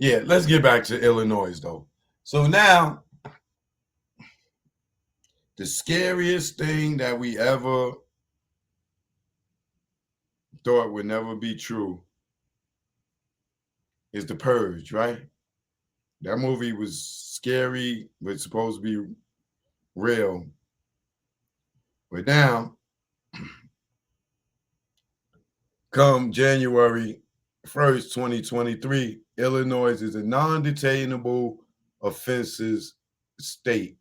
Yeah, let's get back to Illinois, though. So now, the scariest thing that we ever thought would never be true is the Purge, right? That movie was scary, but it's supposed to be real. But now, come January 1st, 2023, Illinois is a non-detainable offenses state.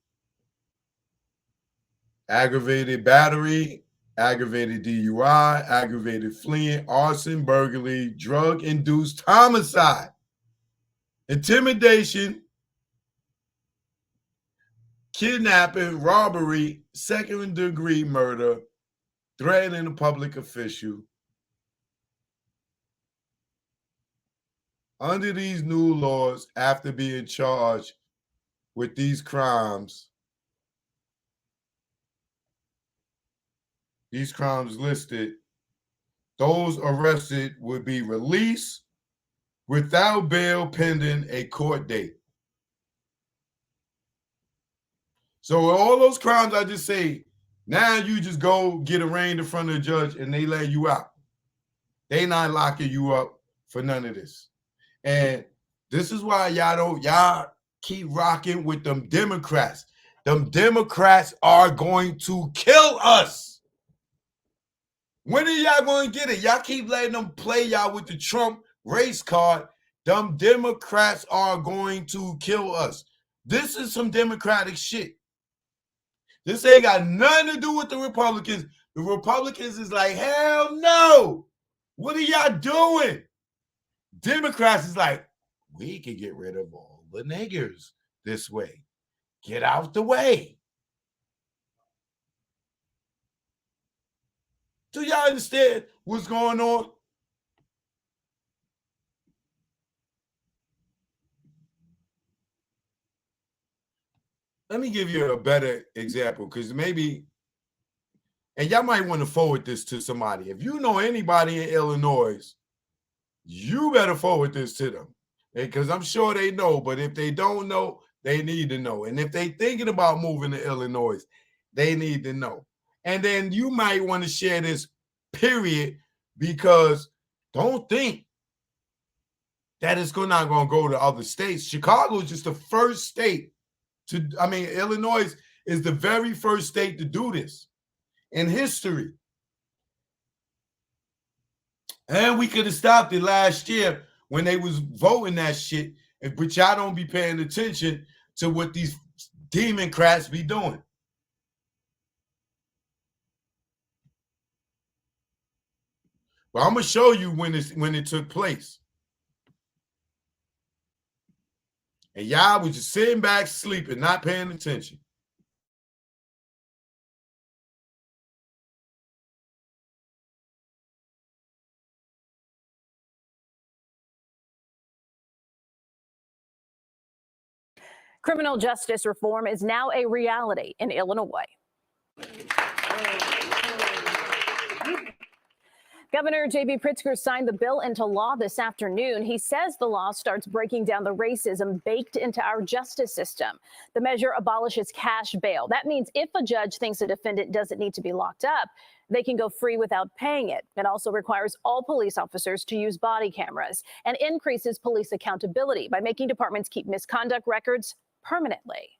Aggravated battery, aggravated DUI, aggravated fleeing, arson, burglary, drug-induced homicide, intimidation, kidnapping, robbery, second-degree murder, threatening a public official. Under these new laws, after being charged with these crimes listed, those arrested would be released without bail pending a court date. So all those crimes I just say, now you just go get arraigned in front of the judge and they let you out. They not locking you up for none of this. And this is why y'all keep rocking with them Democrats. Them Democrats are going to kill us. When are y'all going to get it? Y'all keep letting them play y'all with the Trump race card. Them Democrats are going to kill us. This is some Democratic shit. This ain't got nothing to do with the Republicans. The Republicans is like, hell no. What are y'all doing? Democrats is like, we can get rid of all the niggers this way. Get out the way. Do y'all understand what's going on? Let me give you a better example, because maybe, and y'all might want to forward this to somebody. If you know anybody in Illinois, you better forward this to them, because I'm sure they know. But if they don't know, they need to know. And if they thinking about moving to Illinois, they need to know. And then you might want to share this, period, because don't think that it's not going to go to other states. Chicago is just the first state to, Illinois is the very first state to do this in history. And we could have stopped it last year when they was voting that shit, but y'all don't be paying attention to what these Democrats be doing. Well, I'm going to show you when it took place. And y'all was just sitting back, sleeping, not paying attention. Criminal justice reform is now a reality in Illinois. Governor J.B. Pritzker signed the bill into law this afternoon. He says the law starts breaking down the racism baked into our justice system. The measure abolishes cash bail. That means if a judge thinks a defendant doesn't need to be locked up, they can go free without paying it. It also requires all police officers to use body cameras and increases police accountability by making departments keep misconduct records permanently.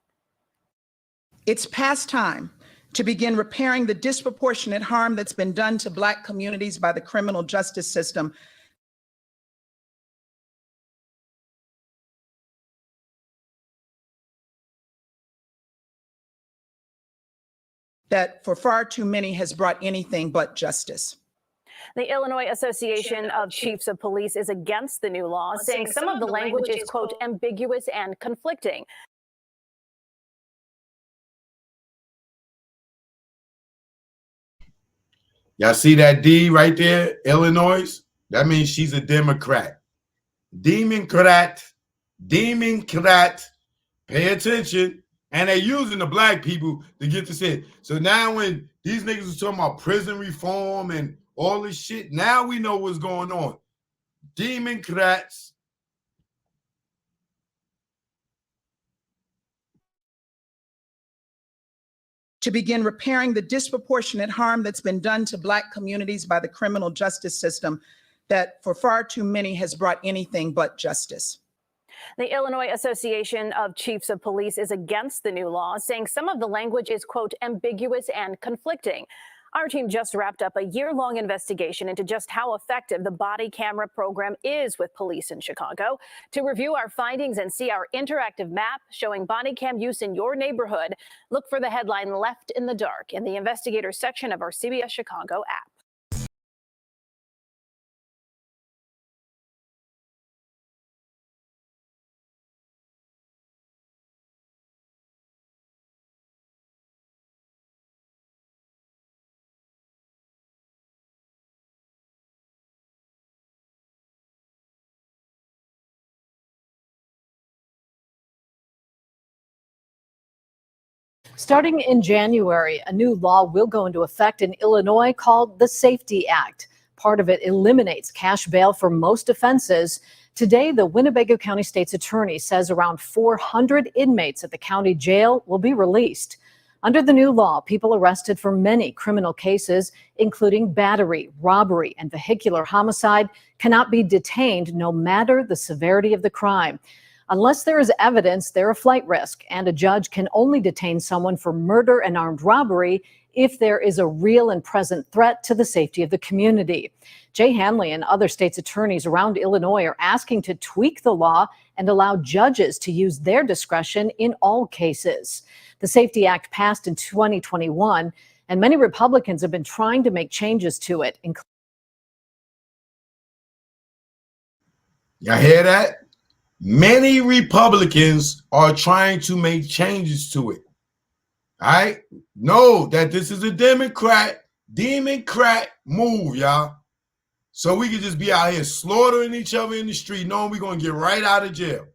It's past time to begin repairing the disproportionate harm that's been done to Black communities by the criminal justice system. That for far too many has brought anything but justice. The Illinois Association of Chiefs of Police is against the new law, saying some of the language is, quote, ambiguous and conflicting. Y'all see that D right there, Illinois? That means she's a Democrat. Democrat. Pay attention. And they're using the Black people to get this in. So now when these niggas are talking about prison reform and all this shit, now we know what's going on. Democrats to begin repairing the disproportionate harm that's been done to Black communities by the criminal justice system that for far too many has brought anything but justice. The Illinois Association of Chiefs of Police is against the new law, saying some of the language is, quote, ambiguous and conflicting. Our team just wrapped up a year-long investigation into just how effective the body camera program is with police in Chicago. To review our findings and see our interactive map showing body cam use in your neighborhood, look for the headline "Left in the Dark" in the Investigators section of our CBS Chicago app. Starting in January, a new law will go into effect in Illinois called the Safety Act. Part of it eliminates cash bail for most offenses. Today, the Winnebago County State's Attorney says around 400 inmates at the county jail will be released. Under the new law, people arrested for many criminal cases, including battery, robbery, and vehicular homicide, cannot be detained no matter the severity of the crime. Unless there is evidence, they're a flight risk, and a judge can only detain someone for murder and armed robbery if there is a real and present threat to the safety of the community. Jay Hanley and other states' attorneys around Illinois are asking to tweak the law and allow judges to use their discretion in all cases. The Safety Act passed in 2021, and many Republicans have been trying to make changes to it. Y'all hear that? Many Republicans are trying to make changes to it. All right? Know that this is a Democrat move, y'all. So we can just be out here slaughtering each other in the street, knowing we're going to get right out of jail.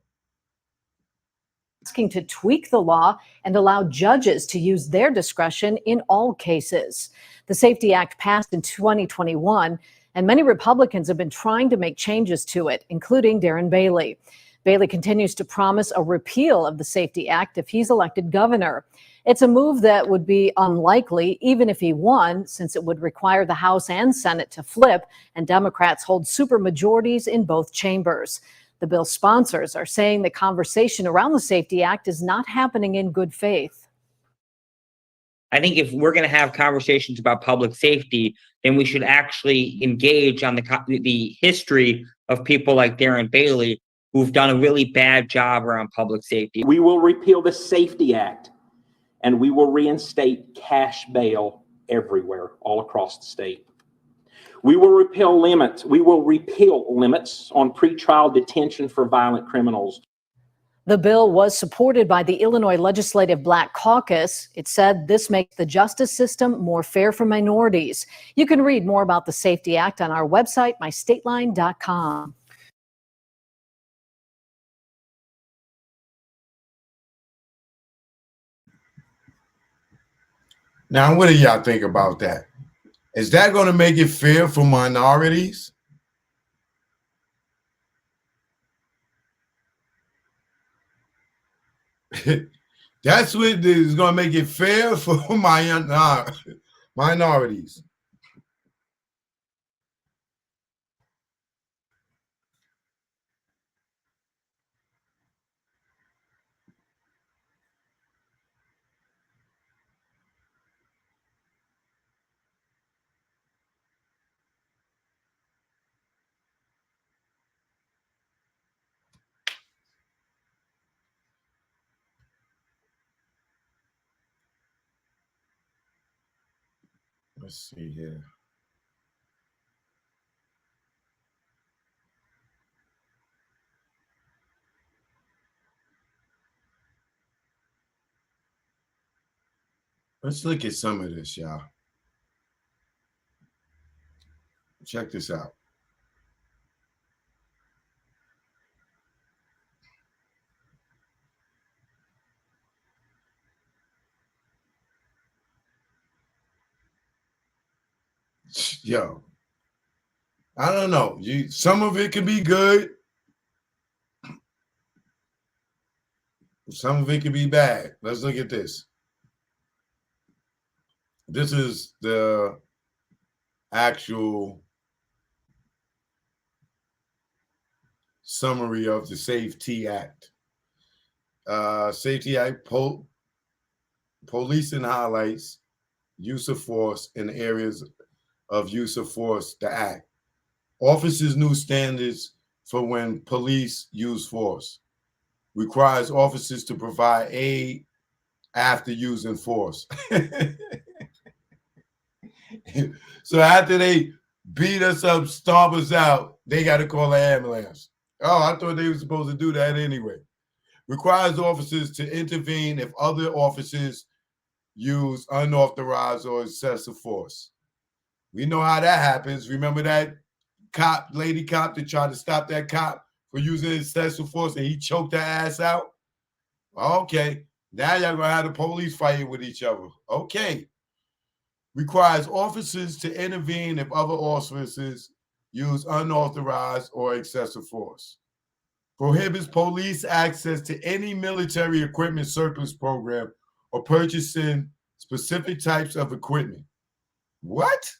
Asking to tweak the law and allow judges to use their discretion in all cases. The Safety Act passed in 2021, and many Republicans have been trying to make changes to it, including Darren Bailey. Bailey continues to promise a repeal of the Safety Act if he's elected governor. It's a move that would be unlikely even if he won, since it would require the House and Senate to flip, and Democrats hold supermajorities in both chambers. The bill's sponsors are saying the conversation around the Safety Act is not happening in good faith. I think if we're going to have conversations about public safety, then we should actually engage on the history of people like Darren Bailey, who've done a really bad job around public safety. We will repeal the Safety Act, and we will reinstate cash bail everywhere, all across the state. We will repeal limits. We will repeal limits on pretrial detention for violent criminals. The bill was supported by the Illinois Legislative Black Caucus. It said this makes the justice system more fair for minorities. You can read more about the Safety Act on our website, mystateline.com. Now, what do y'all think about that? Is that going to make it fair for minorities? That's what is going to make it fair for minorities. Let's see here. Let's look at some of this, y'all. Check this out. Yo, I don't know. Some of it can be good. Some of it can be bad. Let's look at this. This is the actual summary of the Safety Act. Safety Act policing highlights use of force in areas of use of force. The Act officers' new standards for when police use force. Requires officers to provide aid after using force. So after they beat us up, stomp us out, they got to call an ambulance. Oh, I thought they were supposed to do that anyway. Requires officers to intervene if other officers use unauthorized or excessive force. We know how that happens. Remember that lady cop that tried to stop that cop for using excessive force and he choked her ass out? Okay, now y'all gonna have the police fighting with each other. Okay. Requires officers to intervene if other officers use unauthorized or excessive force. Prohibits police access to any military equipment surplus program or purchasing specific types of equipment. What?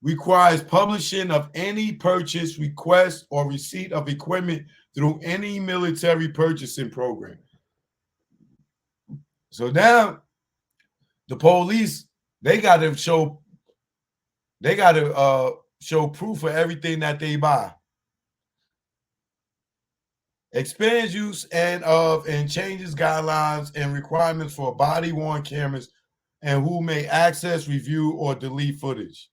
Requires publishing of any purchase, request, or receipt of equipment through any military purchasing program. So now the police, they got to show proof of everything that they buy. Expands use and changes guidelines and requirements for body-worn cameras and who may access, review, or delete footage.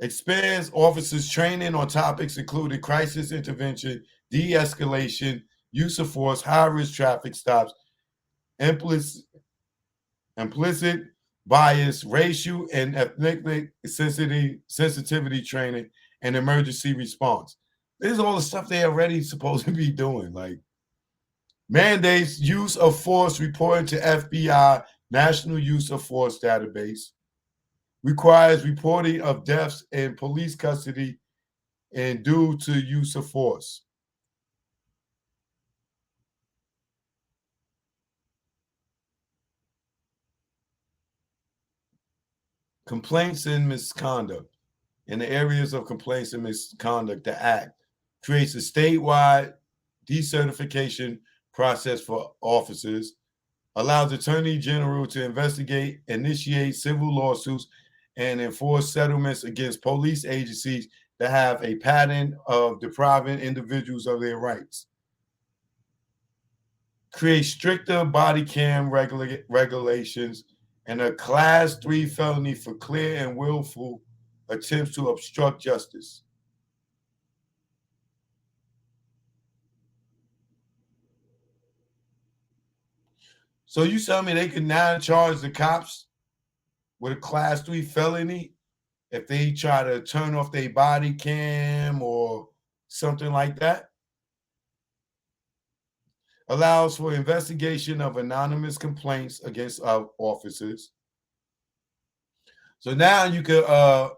Expands officers' training on topics including crisis intervention, de-escalation, use of force, high-risk traffic stops, implicit bias, racial and ethnic sensitivity training, and emergency response. This is all the stuff they already supposed to be doing. Like mandates use of force reporting to FBI National Use of Force Database. Requires reporting of deaths in police custody and due to use of force. Complaints and misconduct. In the areas of complaints and misconduct, the Act creates a statewide decertification process for officers, allows Attorney General to investigate, initiate civil lawsuits, and enforce settlements against police agencies that have a pattern of depriving individuals of their rights. Create stricter body cam regulations and a Class 3 felony for clear and willful attempts to obstruct justice. So you tell me they can now charge the cops with a Class 3 felony if they try to turn off their body cam or something like that? Allows for investigation of anonymous complaints against officers. So now you could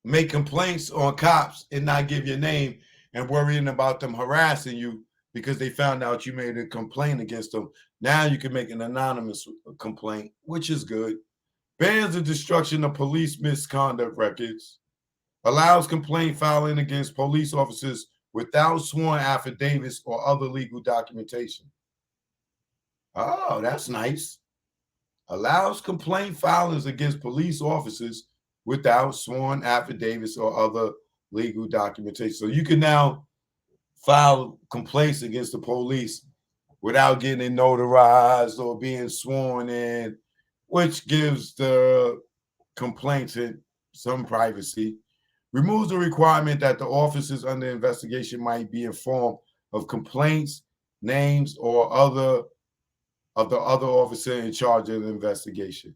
make complaints on cops and not give your name and worrying about them harassing you because they found out you made a complaint against them. Now you can make an anonymous complaint, which is good. Bans the destruction of police misconduct records. Allows complaint filing against police officers without sworn affidavits or other legal documentation. Oh, that's nice. Allows complaint filings against police officers without sworn affidavits or other legal documentation. So you can now file complaints against the police without getting it notarized or being sworn in, which gives the complainant some privacy. Removes the requirement that the officers under investigation might be informed of complaints, names, or other of the other officer in charge of the investigation.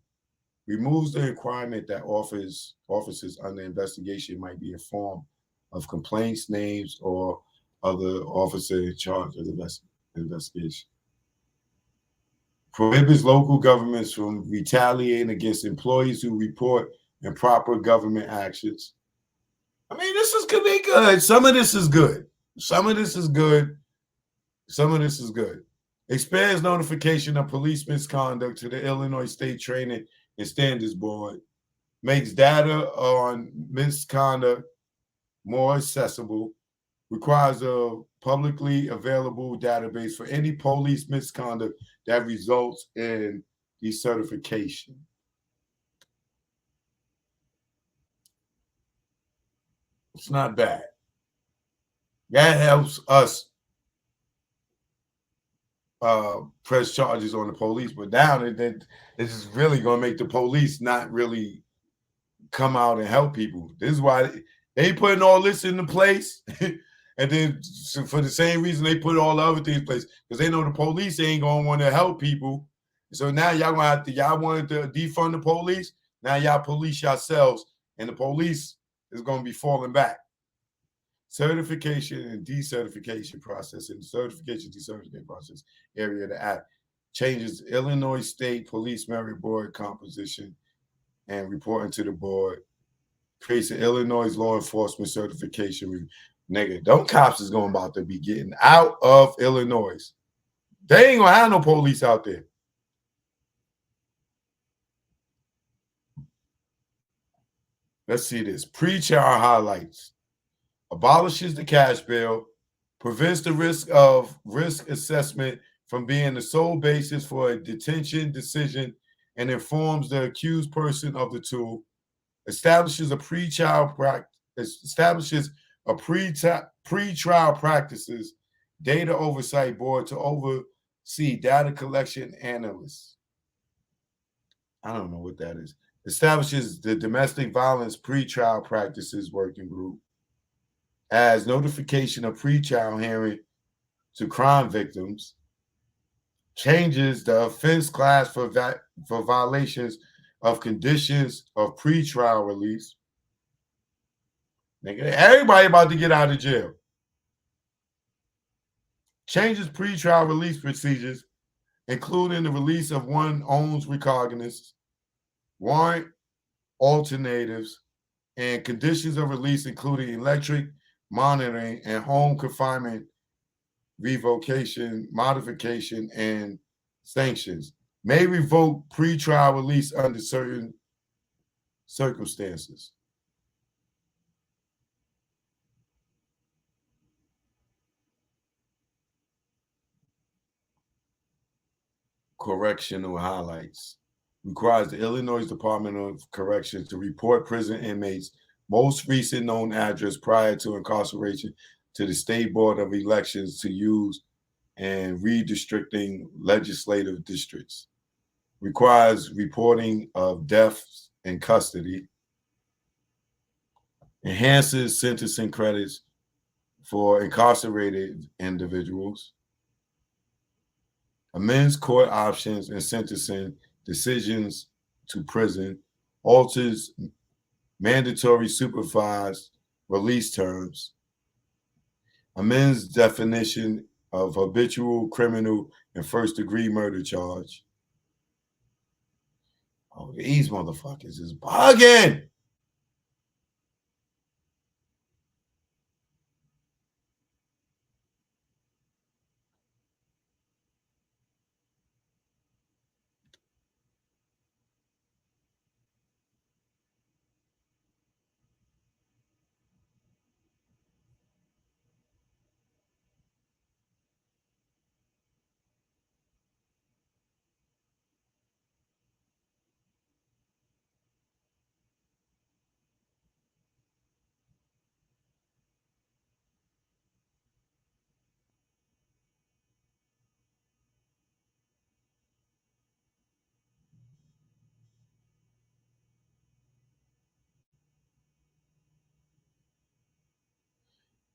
Removes the requirement that officers under investigation might be informed of complaints, names, or other officer in charge of the investigation. Prohibits local governments from retaliating against employees who report improper government actions. I mean, could be good. Some of this is good. Some of this is good. Some of this is good. expands notification of police misconduct to the Illinois State Training and Standards Board, makes data on misconduct more accessible, requires a publicly available database for any police misconduct that results in decertification. It's not bad. That helps us press charges on the police, but now this is really going to make the police not really come out and help people. This is why they putting all this into place. And then for the same reason they put all the other things in place, because they know the police ain't going to want to help people. So now y'all going to have to, y'all wanted to defund the police. Now y'all police yourselves, and the police is going to be falling back. Certification and decertification process. In the certification decertification process area of the act changes Illinois State Police Merit Board composition and reporting to the board, creates an Illinois law enforcement certification. Nigga, them cops is going about to be getting out of Illinois. They ain't gonna have no police out there. Let's see this. Pre-trial highlights. Abolishes the cash bail, prevents the risk assessment from being the sole basis for a detention decision, and informs the accused person of the tool. Establishes a pre-trial practices data oversight board to oversee data collection analysts. I don't know what that is. Establishes the domestic violence pre-trial practices working group. Adds notification of pre-trial hearing to crime victims. Changes the offense class for violations of conditions of pre-trial release. Nigga, everybody about to get out of jail. Changes pre-trial release procedures, including the release of one owns recognizance, warrant alternatives, and conditions of release, including electric monitoring and home confinement, revocation, modification, and sanctions. May revoke pre-trial release under certain circumstances. Correctional highlights. Requires the Illinois Department of Corrections to report prison inmates' most recent known address prior to incarceration to the State Board of Elections to use and redistricting legislative districts. Requires reporting of deaths in custody. Enhances sentencing credits for incarcerated individuals. Amends court options and sentencing decisions to prison. Alters mandatory supervised release terms. Amends definition of habitual criminal and first-degree murder charge. Oh, these motherfuckers is bugging.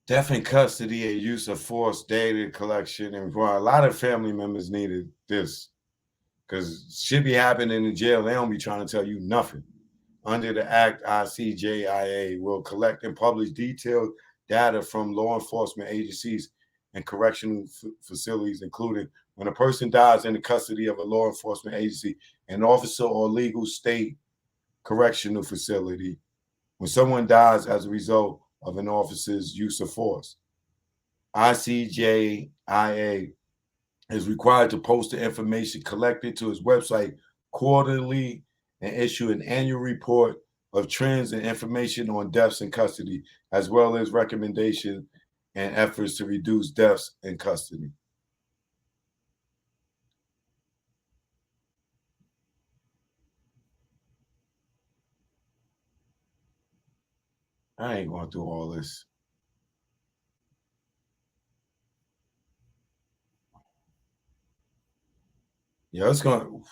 Death in custody and use of force data collection, and a lot of family members needed this because shit be happening in jail. They don't be trying to tell you nothing. Under the Act, ICJIA will collect and publish detailed data from law enforcement agencies and correctional facilities, including when a person dies in the custody of a law enforcement agency, an officer or legal state correctional facility, when someone dies as a result of an officer's use of force. ICJIA is required to post the information collected to his website quarterly and issue an annual report of trends and information on deaths in custody, as well as recommendations and efforts to reduce deaths in custody. I ain't going through all this. Yeah, it's going.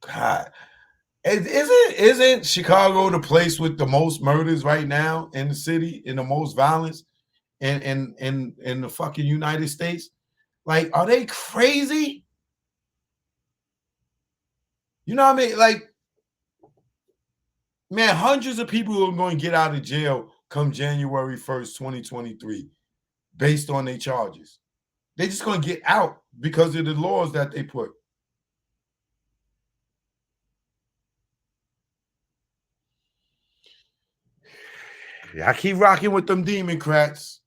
God, isn't Chicago the place with the most murders right now in the city, in the most violence in the fucking United States? Like, are they crazy? You know what I mean? Like, man, hundreds of people are going to get out of jail come January 1st, 2023, based on their charges. They're just going to get out because of the laws that they put. I keep rocking with them Democrats.